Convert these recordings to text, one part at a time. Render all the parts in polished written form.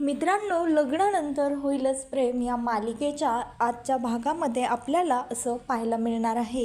मित्रांनो, लग्नानंतर होईलच प्रेम या मालिकेच्या आजच्या भागामध्ये आपल्याला असं पाहायला मिळणार आहे.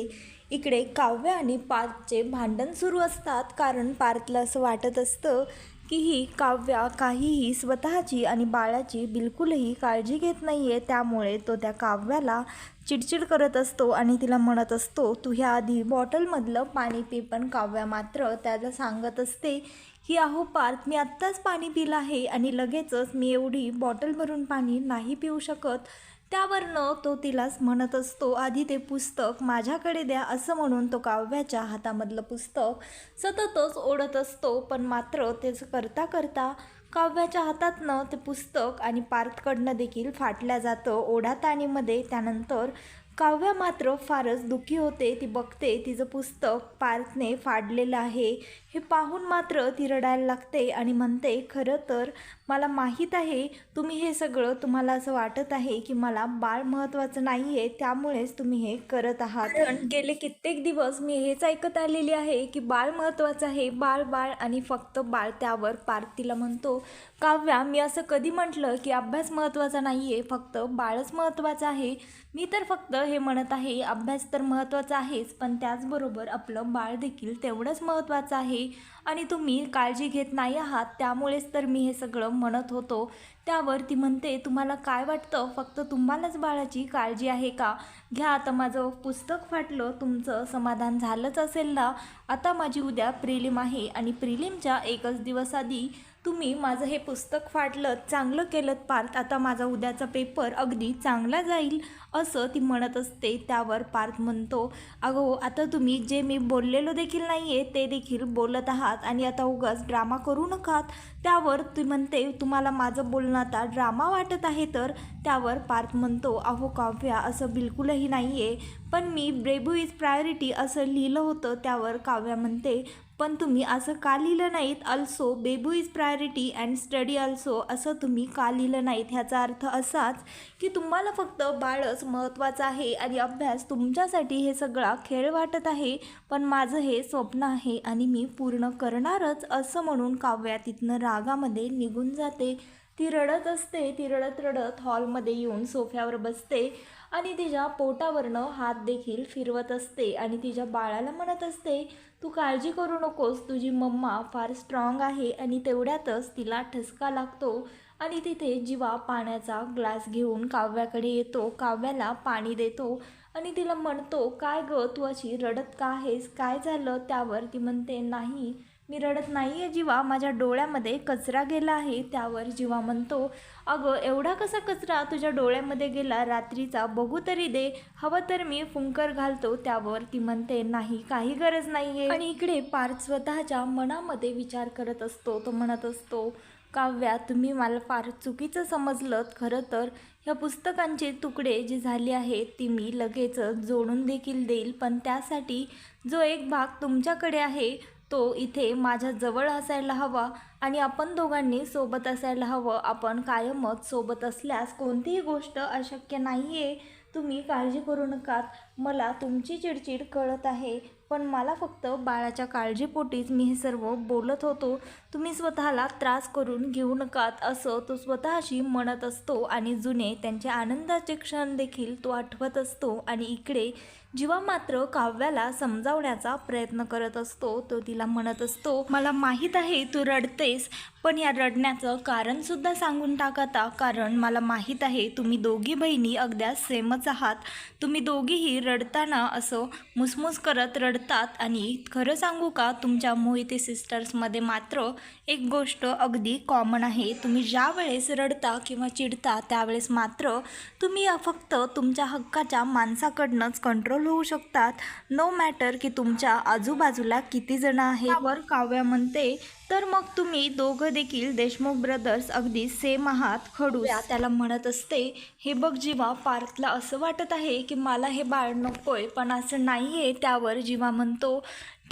इकडे काव्य आणि पार्थचे भांडण सुरू असतात, कारण पार्थला असं वाटत असतं की ही काव्या काहीही स्वतःची आणि बाळाची बिलकुलही काळजी घेत नाही आहे. त्यामुळे तो त्या काव्याला चिडचिड करत असतो आणि तिला म्हणत असतो, तू ह्या आधी बॉटलमधलं पाणी पी. पण काव्या मात्र त्याला सांगत असते की अहो पार्थ, मी आत्ताच पाणी पिलं आहे आणि लगेचच मी एवढी बॉटल भरून पाणी नाही पिऊ शकत. त्यावरनं तो तिलाच म्हणत असतो, आधी ते पुस्तक माझ्याकडे द्या. असं म्हणून तो काव्याच्या हातामधलं पुस्तक सततच ओढत असतो. पण मात्र तेच करता करता काव्याच्या हातातनं ते पुस्तक आणि पार्थकडनं देखील फाटल्या जातं ओढाताणीमध्ये. त्यानंतर काव्या मात्र फारच दुःखी होते. ती बघते तिचं पुस्तक पार्थने फाडलेलं आहे. हे पाहून मात्र ती रडायला लागते आणि म्हणते, खरं तर मला माहीत आहे तुम्ही हे सगळं, तुम्हाला असं वाटत आहे की मला बाळ महत्त्वाचं नाही आहे, त्यामुळेच तुम्ही हे करत आहात. कारण गेले कित्येक दिवस मी हेच ऐकत आलेली आहे की बाळ महत्त्वाचं आहे, बाळ बाळ आणि फक्त बाळ. त्यावर पार्थ तिला म्हणतो, काव्या, मी असं कधी म्हटलं की अभ्यास महत्त्वाचा नाही आहे, फक्त बाळच महत्त्वाचं आहे. मी तर फक्त हे म्हणत आहे, अभ्यास तर महत्त्वाचा आहेच, पण त्याचबरोबर आपलं बाळ देखील तेवढंच महत्त्वाचं आहे आणि तुम्ही काळजी घेत नाही आहात, त्यामुळेच तर मी हे सगळं म्हणत होतो. त्यावर ती म्हणते, तुम्हाला काय वाटतं फक्त तुम्हालाच बाळाची काळजी आहे का? घ्या, आता माझं पुस्तक फाटलं, तुमचं समाधान झालंच असेल ना? आता माझी उद्या प्रिलिम आहे आणि प्रिलिमच्या एकच दिवस आधी तुम्ही माझं हे पुस्तक फाडलं, चांगलं केलं पार्थ. आता माझा उद्याचा पेपर अगदी चांगला जाईल, असं ती म्हणत असते. त्यावर पार्थ म्हणतो, अगो आता तुम्ही जे मी बोललेलो देखील नाही आहे ते देखील बोलत आहात आणि आता उगाच ड्रामा करू नकात. त्यावर ती म्हणते, तुम्हाला माझं बोलणं आता ड्रामा वाटत आहे तर? त्यावर पार्थ म्हणतो, अहो काव्या, असं बिलकुलही नाही आहे, पण मी ब्रेबू इज प्रायोरिटी असं लिहिलं होतं. त्यावर काव्या म्हणते, पण तुम्ही असं का लिहिलं नाहीत, अल्सो बेबू is priority and study also, असं तुम्ही का लिहिलं नाहीत? ह्याचा अर्थ असाच की तुम्हाला फक्त बाळच महत्त्वाचं आहे आणि अभ्यास तुमच्यासाठी हे सगळा खेळ वाटत आहे, पण माझं हे स्वप्न आहे आणि मी पूर्ण करणारच. असं म्हणून काव्या तिथनं रागामध्ये निघून जाते. ती रडत असते. ती रडत रडत हॉलमध्ये येऊन सोफ्यावर बसते आणि तिच्या पोटावरनं हात देखील फिरवत असते आणि तिच्या बाळाला म्हणत असते, तू काळजी करू नकोस, तुझी मम्मा फार स्ट्रॉंग आहे. आणि तेवढ्यातच तिला ठसका लागतो आणि तिथे जीवा पाण्याचा ग्लास घेऊन काव्याकडे येतो, काव्याला पाणी देतो आणि तिला म्हणतो, काय गं, तू अशी रडत का आहेस, काय झालं? त्यावर ती म्हणते, नाही मी रडत नाही आहे जीवा, माझ्या डोळ्यामध्ये कचरा गेला आहे. त्यावर जीवा म्हणतो, अगं एवढा कसा कचरा तुझ्या डोळ्यामध्ये गेला, रात्रीचा बघू तरी दे, हवं तर मी फुंकर घालतो. त्यावर ती म्हणते, नाही काही गरज नाही आहे. आणि इकडे पार्थ स्वतःच्या मनामध्ये विचार करत असतो. तो म्हणत असतो, काव्या, तुम्ही मला फार चुकीचं समजलं. खरं तर ह्या पुस्तकांचे तुकडे जे झाले आहेत ती मी लगेचच जोडून देखील देईल, पण त्यासाठी जो एक भाग तुमच्याकडे आहे तो इथे माझ्या जवळ असायला हवा आणि आपण दोघांनी सोबत असायला हवं. आपण कायमच सोबत असल्यास कोणतीही गोष्ट अशक्य नाही आहे. तुम्ही काळजी करू नका, मला तुमची चिडचिड कळत आहे, पण मला फक्त बाळाच्या काळजीपोटीच मी हे सर्व बोलत होतो. तुम्ही स्वतःला त्रास करून घेऊ नकात, असं तो स्वतःशी म्हणत असतो आणि जुने त्यांचे आनंदाचे क्षण देखील तो आठवत असतो. आणि इकडे जीवा मात्र काव्याला समजावण्याचा प्रयत्न करत असतो. तो तिला म्हणत असतो, मला माहीत आहे तू रडतेस, पण या रडण्याचं कारणसुद्धा सांगून टाक आता, कारण मला माहीत आहे तुम्ही दोघी बहिणी अगद्या सेमच आहात. तुम्ही दोघीही रडताना असं मुसमुस करत रडतात आणि खरं सांगू का, तुमच्या मोहिते सिस्टर्समध्ये मात्र एक गोष्ट अगदी कॉमन आहे. तुम्ही ज्या वेळेस रडता किंवा चिडता त्यावेळेस मात्र तुम्ही फक्त तुमच्या हक्काच्या माणसाकडनंच कंट्रोल होऊ शकतात, नो मॅटर की तुमच्या आजूबाजूला किती जण आहेत. त्यावर काव्या म्हणते, तर मग तुम्ही दोघं देखील देशमुख ब्रदर्स अगदी सेम आहात. खडूस त्याला म्हणत असते, हे बघ जीवा, पार्थला असं वाटत आहे की मला हे बाळ नकोय, पण असं नाही आहे. त्यावर जीवा म्हणतो,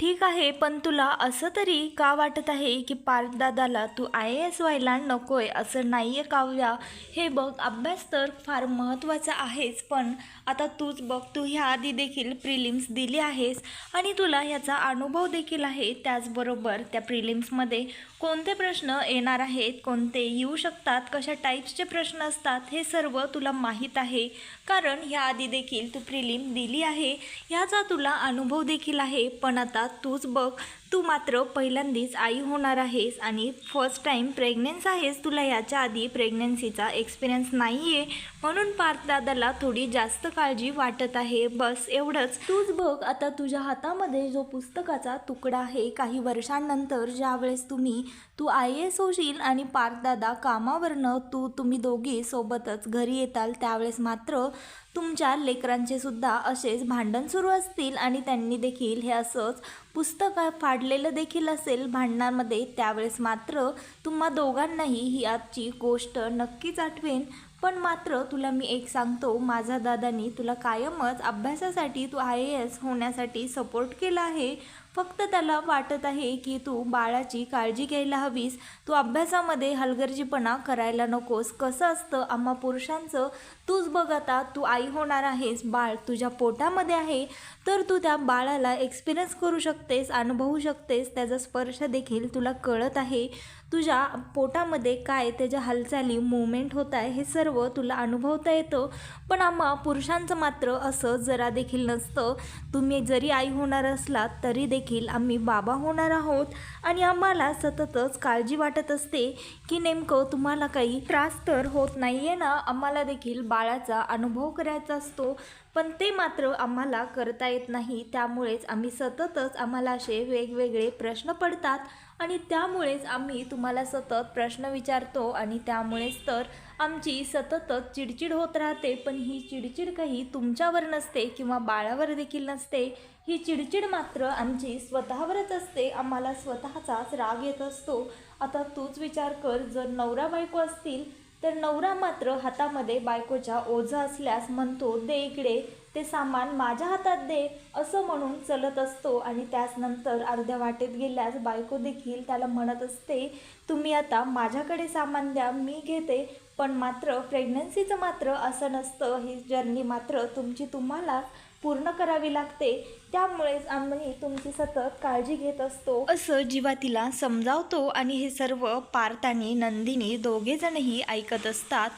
ठीक आहे, पण तुला असं तरी का वाटत आहे की पार्थदादाला तू IAS व्हायला नकोय? असं नाही आहे काव्या. हे बघ, अभ्यास तर फार महत्त्वाचा आहेच, पण आता तूच बघ, तू ह्या आधी देखील प्रिलिम्स दिली आहेस आणि तुला ह्याचा अनुभव देखील आहे. त्याचबरोबर त्या प्रिलिम्समध्ये कोणते प्रश्न येणार आहेत, कोणते येऊ शकतात, कशा टाईप्सचे प्रश्न असतात, हे सर्व तुला माहीत आहे. कारण ह्या आधी देखील तू प्रिलिम दिली आहे, ह्याचा तुला अनुभव देखील आहे. पण आता तूच बघ, तू मात्र पहिल्यांदाच आई होणार आहेस आणि फर्स्ट टाईम प्रेग्नन्स आहेस. तुला याच्या आधी प्रेग्नन्सीचा एक्सपिरियन्स नाही आहे, म्हणून पार्थदादाला थोडी जास्त काळजी वाटत आहे. बस एवढंच. तूच बघ, आता तुझ्या हातामध्ये जो पुस्तकाचा तुकडा आहे, काही वर्षांनंतर ज्यावेळेस तू IAS होशील आणि पार्थदादा कामावरनं तुम्ही दोघी सोबतच घरी येताल, त्यावेळेस मात्र तुमच्या लेकरांचे सुद्धा असेच भांडण सुरू असतील आणि त्यांनी देखील हे असंच पुस्तक फाडलेलं देखील असेल भांडणामध्ये. त्यावेळेस मात्र तुम्हा दोघांनाही ही आजची गोष्ट नक्कीच आठवेन. पण मात्र तुला मी एक सांगतो, माझा दादानी तुला कायमच अभ्यासासाठी, तू IAS होण्यासाठी सपोर्ट केला आहे. फक्त त्याला वाटत आहे की तू बाळाची काळजी घ्यायला हवीस, तू अभ्यासामध्ये हलगर्जीपणा करायला नकोस. कसं असतं आम्हा पुरुषांचं, तूच बघ, आता तू आई होणार आहेस, बाळ तुझ्या पोटामध्ये आहे, तर तू त्या बाळाला एक्सपिरियन्स करू शकतेस, अनुभवू शकतेस. त्याचा स्पर्श देखील तुला कळत आहे. तुझ्या पोटामध्ये काय त्याच्या हालचाली मूवमेंट होत आहे, हे सर्व तुला अनुभवता येतं. पण आम्हा पुरुषांचं मात्र असं जरा देखील नसतं. तुम्ही जरी आई होणार असलात तरी देखील आम्ही बाबा होणार आहोत आणि आम्हाला सततच काळजी वाटत असते की नेमकं तुम्हाला काही त्रास तर होत नाही आहे ना. आम्हाला देखील बाळाचा अनुभव करायचा असतो, पण ते मात्र आम्हाला करता येत नाही. त्यामुळेच आम्ही सततच, आम्हाला असे वेगवेगळे प्रश्न पडतात आणि त्यामुळेच आम्ही तुम्हाला सतत प्रश्न विचारतो आणि त्यामुळेच तर आमची सततच चिडचिड होत राहते. पण ही चिडचिड काही तुमच्यावर नसते किंवा बाळावर देखील नसते. ही चिडचिड मात्र आमची स्वतःवरच असते. आम्हाला स्वतःचाच राग येत असतो. आता तूच विचार कर, जर नवरा बायको असतील तर नवरा मात्र हातामध्ये बायकोच्या ओझं असल्यास म्हणतो, दे इकडे ते सामान, माझ्या हातात दे, असं म्हणून चलत असतो आणि त्याच नंतर अर्ध्या वाटेत गेल्यास बायको देखील त्याला म्हणत असते, तुम्ही आता माझ्याकडे सामान द्या, मी घेते. पण मात्र प्रेग्नन्सीचं मात्र असं नसतं. ही जर्नी मात्र तुम्हाला पूर्ण करावी लागते. त्यामुळेच आम्ही तुमची सतत काळजी घेत असतो, असं जीवा तिला समजावतो. आणि हे सर्व पार्थ आणि नंदिनी दोघेजणही ऐकत असतात.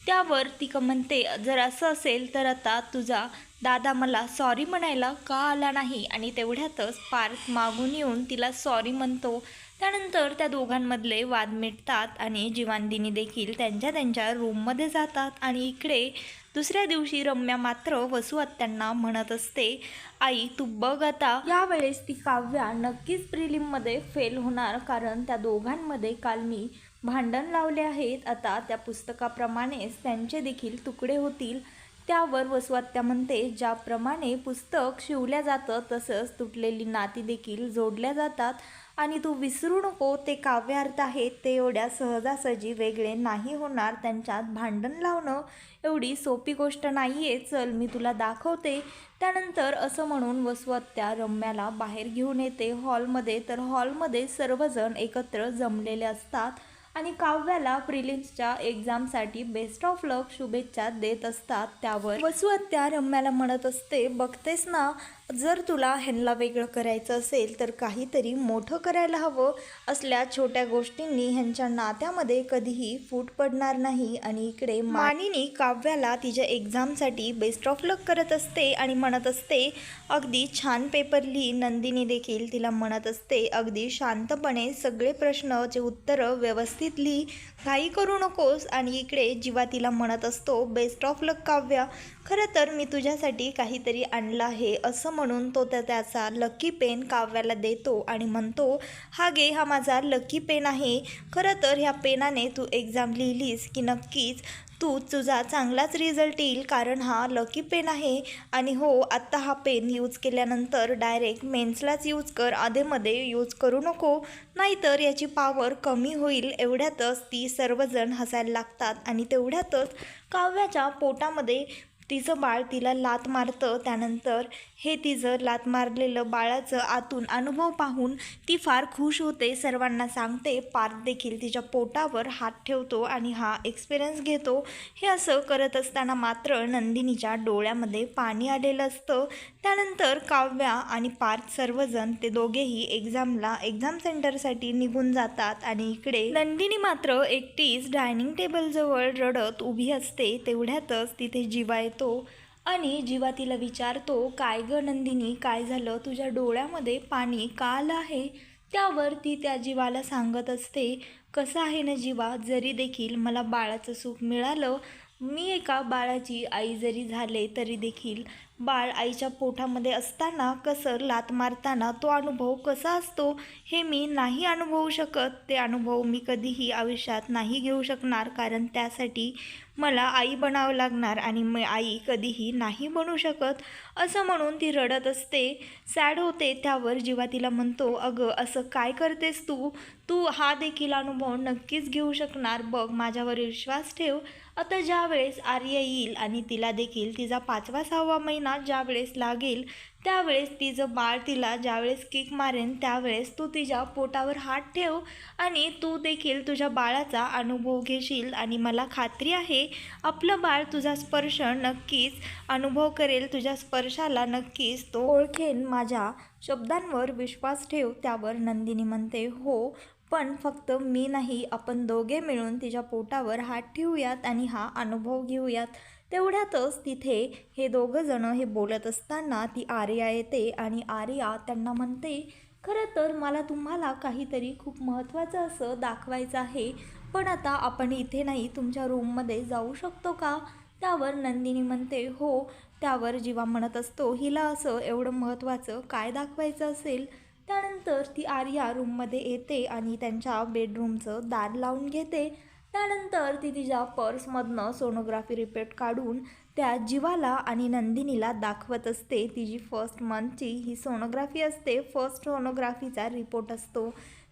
त्यावर ती म्हणते, जर असं असेल तर आता तुझा दादा मला सॉरी म्हणायला का आला नाही? आणि तेवढ्यातच पार्थ मागून येऊन तिला सॉरी म्हणतो. त्यानंतर त्या दोघांमधले वाद मिटतात आणि जीवांदिनी देखील त्यांच्या रूममध्ये जातात. आणि इकडे दुसऱ्या दिवशी रम्या मात्र वसू आत्यांना म्हणत असते, आई तू बघ, आता यावेळेस ती काव्या नक्कीच प्रिलिममध्ये फेल होणार, कारण त्या दोघांमध्ये काल मी भांडण लावले आहेत. आता त्या पुस्तकाप्रमाणेच त्यांचे देखील तुकडे होतील. त्यावर वसू आत्या म्हणते, ज्याप्रमाणे पुस्तक शिवल्या जातं तसंच तुटलेली नाती देखील जोडल्या जातात आणि तू विसरू नको, ते काव्यार्थ आहेत, ते एवढ्या सहजासहजी वेगळे नाही होणार. त्यांच्यात भांडण लावणं एवढी सोपी गोष्ट नाही आहे, चल मी तुला दाखवते. त्यानंतर असं म्हणून वसू आत्या रम्याला बाहेर घेऊन येते हॉलमध्ये. तर हॉलमध्ये सर्वजण एकत्र जमलेले असतात आणि काव्याला प्रिलिम्सच्या एक्झामसाठी बेस्ट ऑफ लक शुभेच्छा देत असतात. त्यावर वसू आत्या रम्याला म्हणत असते, बघतेस ना, जर तुला ह्यांना वेगळं करायचं असेल तर काहीतरी मोठं करायला हवं. असल्या छोट्या गोष्टींनी ह्यांच्या नात्यामध्ये कधीही फूट पडणार नाही. आणि इकडे मानिनी काव्याला तिच्या एक्झामसाठी बेस्ट ऑफ लक करत असते आणि म्हणत असते, अगदी छान पेपर लिही. नंदिनी देखील तिला म्हणत असते, अगदी शांतपणे सगळे प्रश्नाचे उत्तरं व्यवस्थित लिही, घाई करू नकोस. आणि इकडे जीवा तिला म्हणत असतो, बेस्ट ऑफ लक काव्या, खरं तर मी तुझ्यासाठी काहीतरी आणलं आहे, असं म्हणून तो त्याचा लकी पेन काव्याला देतो आणि म्हणतो, हा घे, हा माझा लकी पेन आहे. खरं तर ह्या पेनाने तू एक्झाम लिहिलीस की नक्कीच तुझा चांगलाच रिझल्ट येईल, कारण हा लकी पेन आहे. आणि हो, आत्ता हा पेन यूज केल्यानंतर डायरेक्ट मेन्सलाच यूज कर, आधेमध्ये यूज करू नको, नाहीतर याची पॉवर कमी होईल. एवढ्यातच ती सर्वजण हसायला लागतात आणि तेवढ्यातच काव्याच्या पोटामध्ये तिचं बाळ तिला लाथ मारतं. त्यानंतर हे तिचं लाथ मारलेलं बाळाचं आतून अनुभव पाहून ती फार खुश होते, सर्वांना सांगते. पार्थ देखील तिच्या पोटावर हात ठेवतो आणि हा एक्सपिरियन्स घेतो. हे असं करत असताना मात्र नंदिनीच्या डोळ्यामध्ये पाणी आलेलं असतं. त्यानंतर काव्या आणि पार्थ सर्वजण ते दोघेही एक्झाम सेंटरसाठी निघून जातात आणि इकडे नंदिनी मात्र एकटीच डायनिंग टेबलजवळ रडत उभी असते. तेवढ्यातच तिथे जीवा येतो आणि जीवा तिला विचारतो, काय गं नंदिनी, काय झालं, तुझ्या डोळ्यामध्ये पाणी का आलं आहे? त्यावर ती त्या जीवाला सांगत असते, कसं आहे ना जीवा, जरी देखील मला बाळाचं सुख मिळालं, मी एका बाळाची आई जरी झाले तरी देखील बाळ आईच्या पोटामध्ये असताना कसं लाथ मारताना तो अनुभव कसा असतो हे मी नाही अनुभवू शकत. ते अनुभव मी कधीही आयुष्यात नाही घेऊ शकणार, कारण त्यासाठी मला आई बनावं लागणार आणि मी आई कधीही नाही बनू शकत. असं म्हणून ती रडत असते, सॅड होते. त्यावर जीवा तिला म्हणतो, अगं असं काय करतेस तू हा देखील अनुभव नक्कीच घेऊ शकणार, बघ माझ्यावर विश्वास ठेव. आता ज्यावेळेस आर्या येईल आणि तिला देखील तिचा 5वा-6वा महिना ज्यावेळेस लागेल, त्यावेळेस तिचं बाळ तिला ज्यावेळेस किक मारेन, त्यावेळेस तू तिच्या पोटावर हात ठेव आणि तू देखील तुझ्या बाळाचा अनुभव घेशील आणि मला खात्री आहे आपलं बाळ तुझा स्पर्श नक्कीच अनुभव करेल, तुझ्या स्पर्शाला नक्कीच तो ओळखेन. माझ्या शब्दांवर विश्वास ठेव. त्यावर नंदिनी म्हणते, हो, पण फक्त मी नाही, आपण दोघे मिळून तिच्या पोटावर हात ठेवूयात आणि हा अनुभव घेऊयात. तेवढ्यातच तिथे हे दोघं जण हे बोलत असताना ती आर्या येते आणि आर्या त्यांना म्हणते, खरं तर मला तुम्हाला काहीतरी खूप महत्त्वाचं असं दाखवायचं आहे, पण आता आपण इथे नाही, तुमच्या रूममध्ये जाऊ शकतो का? त्यावर नंदिनी म्हणते, हो. त्यावर जीवा म्हणत असतो, हिला असं एवढं महत्त्वाचं काय दाखवायचं असेल? त्यानंतर ती आर्या रूममध्ये येते आणि त्यांच्या बेडरूमचं दार लावून घेते. त्यानंतर ती तिच्या पर्समधनं सोनोग्राफी रिपोर्ट काढून त्या जीवाला आणि नंदिनीला दाखवत असते. तिची फर्स्ट मंथची ही सोनोग्राफी असते, फर्स्ट सोनोग्राफीचा रिपोर्ट असतो.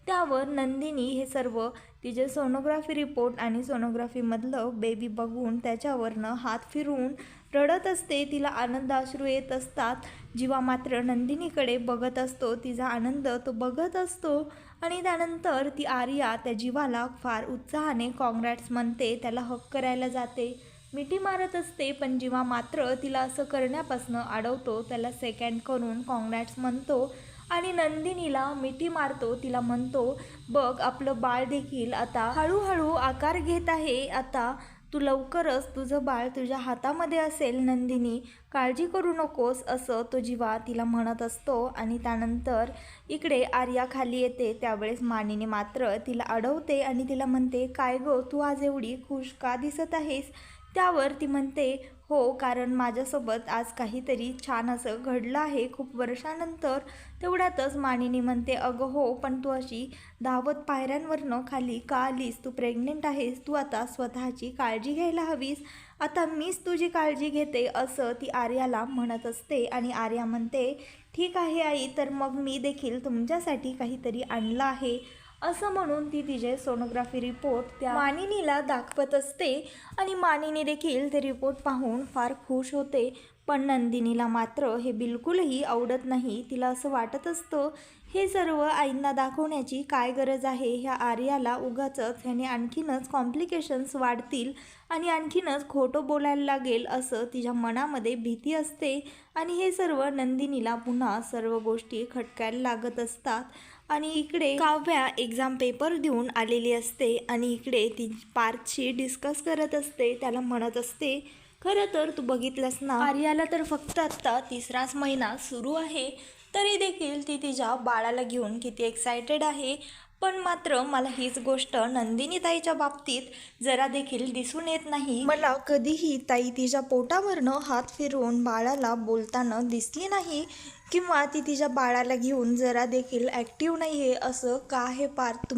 त्यावर नंदिनी हे सर्व तिचे सोनोग्राफी रिपोर्ट आणि सोनोग्राफीमधलं बेबी बघून त्याच्यावरनं हात फिरवून रडत असते. तिला आनंदाश्रू येत असतात. जीवा मात्र नंदिनीकडे बघत असतो, तिचा आनंद तो बघत असतो आणि त्यानंतर ती आर्या त्या जीवाला फार उत्साहाने कॉंग्रॅट्स म्हणते, त्याला हक करायला जाते, मिठी मारत असते. पण जीवा मात्र तिला असं करण्यापासून अडवतो, त्याला सेकंड करून कॉंग्रॅट्स म्हणतो आणि नंदिनीला मिठी मारतो. तिला म्हणतो, बघ आपलं बाळ देखील आता हळूहळू आकार घेत आहे, आता तू लवकरच तुझं बाळ तुझ्या हातामध्ये असेल नंदिनी, काळजी करू नकोस, असं तो जीवा तिला म्हणत असतो. आणि त्यानंतर इकडे आर्या खाली येते. त्यावेळेस मानिनी मात्र तिला अडवते आणि तिला म्हणते, काय गो, तू आज एवढी खुश का दिसत आहेस? त्यावर ती म्हणते, हो, कारण माझ्यासोबत आज काहीतरी छान असं घडलं आहे खूप वर्षानंतर. तेवढ्यातच मानिनी म्हणते, अगं हो, पण तू अशी धावत पायऱ्यांवरनं खाली का आलीस? तू प्रेग्नेंट आहेस, तू आता स्वतःची काळजी घ्यायला हवीस, आता मीच तुझी काळजी घेते, असं ती आर्याला म्हणत असते. आणि आर्या म्हणते, ठीक आहे आई, तर मग मी देखील तुमच्यासाठी काहीतरी आणलं आहे, असं म्हणून ती तिचे सोनोग्राफी रिपोर्ट त्या मानिनीला दाखवत असते आणि मानिनी देखील ते रिपोर्ट पाहून फार खुश होते. पण नंदिनीला मात्र हे बिलकुलही आवडत नाही. तिला असं वाटत असतं, हे सर्व आईंना दाखवण्याची काय गरज आहे? ह्या आर्याला उगाचच ह्याने आणखीनच कॉम्प्लिकेशन्स वाढतील आणि आणखीनच खोटं बोलायला लागेल, असं तिच्या मनामध्ये भीती असते. आणि हे सर्व नंदिनीला पुन्हा सर्व गोष्टी खटकायला लागत असतात. आणि इकडे काव्या एक्झाम पेपर देऊन आलेली असते आणि इकडे ती पार्थशी डिस्कस करत असते. त्याला म्हणत असते, खरं तर तू बघितलंस ना, आर्याला तर फक्त आत्ता 3राच महिना सुरू आहे, तरी देखील ती तिच्या बाळाला घेऊन किती एक्सायटेड आहे. पण मात्र मला हीच गोष्ट नंदिनी ताईच्या बाबतीत जरा देखील दिसून येत नाही. मला कधीही ताई तिच्या पोटावरनं हात फिरवून बाळाला बोलताना दिसली नाही किंवा ती तिच्या बाळाला घेऊन जरा देखील ॲक्टिव्ह नाही आहे. असं का आहे पार्थ?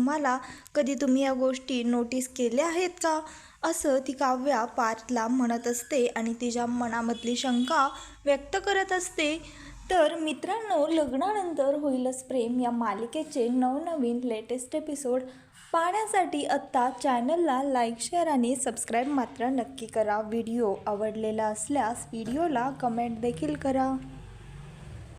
तुम्ही या गोष्टी नोटीस केल्या आहेत का? असं ती काव्या पार्थला म्हणत असते आणि तिच्या मनामधली शंका व्यक्त करत असते. तर मित्रांनो, लग्नानंतर होईलच प्रेम या मालिकेचे नवनवीन लेटेस्ट एपिसोड पाहण्यासाठी आत्ता चॅनलला लाईक, शेअर आणि सबस्क्राईब मात्र नक्की करा. व्हिडिओ आवडलेला असल्यास व्हिडिओला कमेंट देखील करा.